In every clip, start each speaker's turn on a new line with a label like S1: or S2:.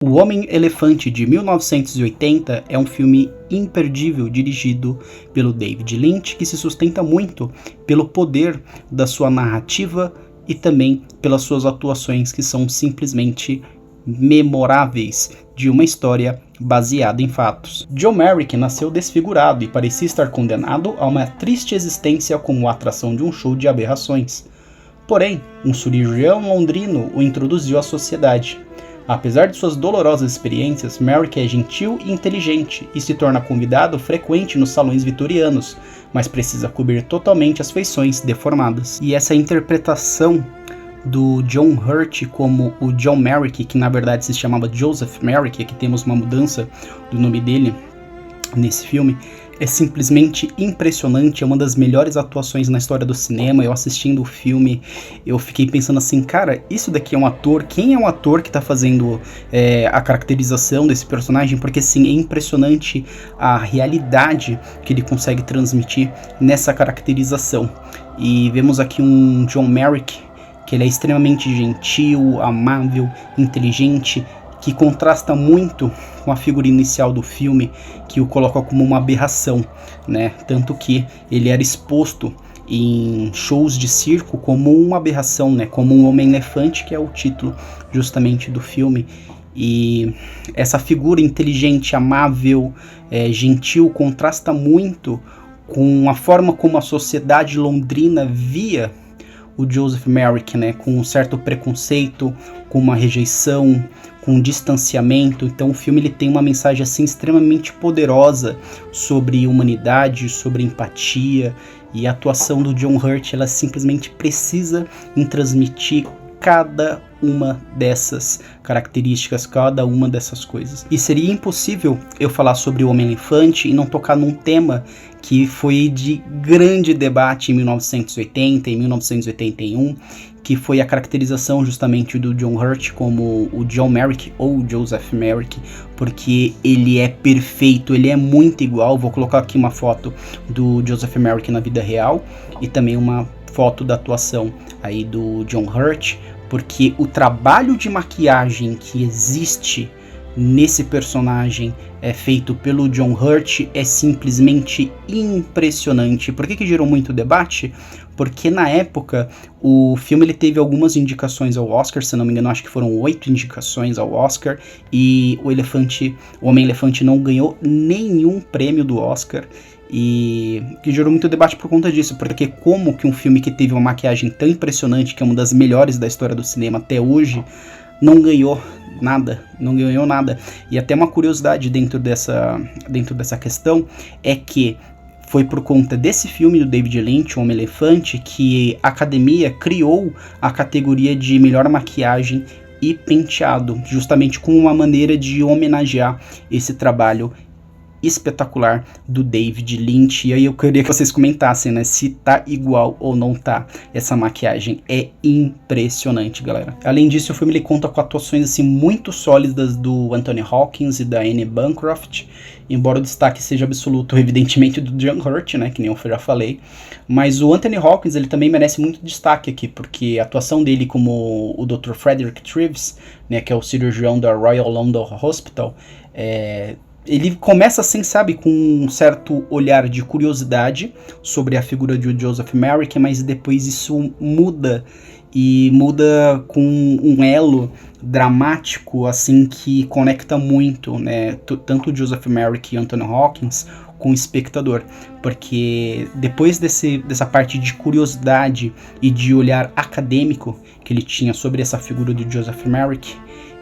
S1: O Homem-Elefante de 1980 é um filme imperdível dirigido pelo David Lynch, que se sustenta muito pelo poder da sua narrativa e também pelas suas atuações, que são simplesmente memoráveis, de uma história baseada em fatos. John Merrick nasceu desfigurado e parecia estar condenado a uma triste existência como atração de um show de aberrações. Porém, um cirurgião londrino o introduziu à sociedade. Apesar de suas dolorosas experiências, Merrick é gentil e inteligente e se torna convidado frequente nos salões vitorianos, mas precisa cobrir totalmente as feições deformadas. E essa interpretação do John Hurt como o John Merrick, que na verdade se chamava Joseph Merrick, aqui temos uma mudança do nome dele nesse filme, é simplesmente impressionante, é uma das melhores atuações na história do cinema. Eu assistindo o filme, eu fiquei pensando assim, cara, isso daqui é um ator? Quem é o ator que tá fazendo a caracterização desse personagem? Porque sim, é impressionante a realidade que ele consegue transmitir nessa caracterização. E vemos aqui um John Merrick, que ele é extremamente gentil, amável, inteligente, que contrasta muito com a figura inicial do filme, que o coloca como uma aberração, né? Tanto que ele era exposto em shows de circo como uma aberração, né? Como um homem-elefante, que é o título justamente do filme. E essa figura inteligente, amável, gentil, contrasta muito com a forma como a sociedade londrina via o Joseph Merrick, né? Com um certo preconceito, com uma rejeição, com um distanciamento. Então o filme ele tem uma mensagem assim extremamente poderosa sobre humanidade, sobre empatia, e a atuação do John Hurt, ela simplesmente precisa em transmitir cada uma dessas características, cada uma dessas coisas. E seria impossível eu falar sobre o Homem-Elefante e não tocar num tema que foi de grande debate em 1980 e 1981, que foi a caracterização justamente do John Hurt como o John Merrick ou Joseph Merrick, porque ele é perfeito, ele é muito igual. Vou colocar aqui uma foto do Joseph Merrick na vida real e também uma foto da atuação aí do John Hurt, porque o trabalho de maquiagem que existe nesse personagem é feito pelo John Hurt é simplesmente impressionante. Por que gerou muito debate? Porque na época o filme ele teve algumas indicações ao Oscar, se não me engano acho que foram 8 indicações ao Oscar, e o Homem-Elefante não ganhou nenhum prêmio do Oscar. E que gerou muito debate por conta disso, porque como que um filme que teve uma maquiagem tão impressionante, que é uma das melhores da história do cinema até hoje, não ganhou nada. E até uma curiosidade dentro dessa questão é que foi por conta desse filme do David Lynch, O Homem-Elefante, que a academia criou a categoria de melhor maquiagem e penteado, justamente como uma maneira de homenagear esse trabalho espetacular do David Lynch. E aí eu queria que vocês comentassem, né, se tá igual ou não tá. Essa maquiagem é impressionante, galera. Além disso, o filme ele conta com atuações assim muito sólidas do Anthony Hopkins e da Anne Bancroft, embora o destaque seja absoluto, evidentemente, do John Hurt, né, que nem eu já falei. Mas o Anthony Hopkins ele também merece muito destaque aqui, porque a atuação dele como o Dr. Frederick Treves, né, que é o cirurgião da Royal London Hospital, ele começa assim, sabe, com um certo olhar de curiosidade sobre a figura de Joseph Merrick, mas depois isso muda, e muda com um elo dramático, assim, que conecta muito, né, tanto o Joseph Merrick e Anthony Hopkins com o espectador, porque depois dessa parte de curiosidade e de olhar acadêmico que ele tinha sobre essa figura de Joseph Merrick,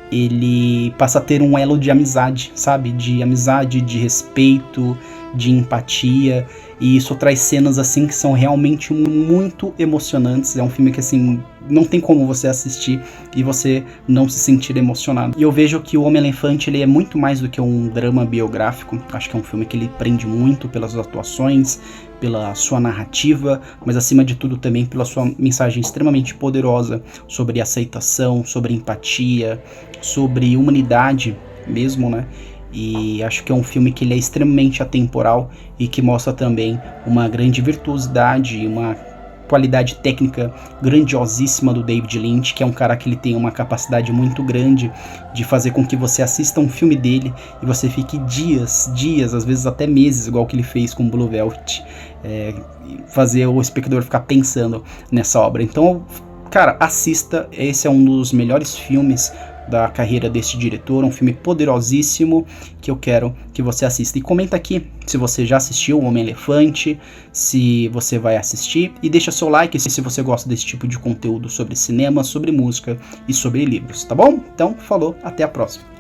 S1: ele passa a ter um elo de amizade, sabe? De amizade, de respeito, de empatia. E isso traz cenas assim que são realmente muito emocionantes. É um filme que assim não tem como você assistir e você não se sentir emocionado. E eu vejo que o Homem-Elefante ele é muito mais do que um drama biográfico. Acho que é um filme que ele prende muito pelas atuações, pela sua narrativa, mas acima de tudo também pela sua mensagem extremamente poderosa sobre aceitação, sobre empatia, sobre humanidade mesmo, né? E acho que é um filme que ele é extremamente atemporal e que mostra também uma grande virtuosidade, uma qualidade técnica grandiosíssima do David Lynch, que é um cara que ele tem uma capacidade muito grande de fazer com que você assista um filme dele e você fique dias, às vezes até meses, igual que ele fez com Blue Velvet, fazer o espectador ficar pensando nessa obra. Então, cara, assista, esse é um dos melhores filmes da carreira deste diretor, um filme poderosíssimo que eu quero que você assista. E comenta aqui se você já assistiu O Homem-Elefante, se você vai assistir, e deixa seu like se você gosta desse tipo de conteúdo sobre cinema, sobre música e sobre livros, tá bom? Então, falou, até a próxima.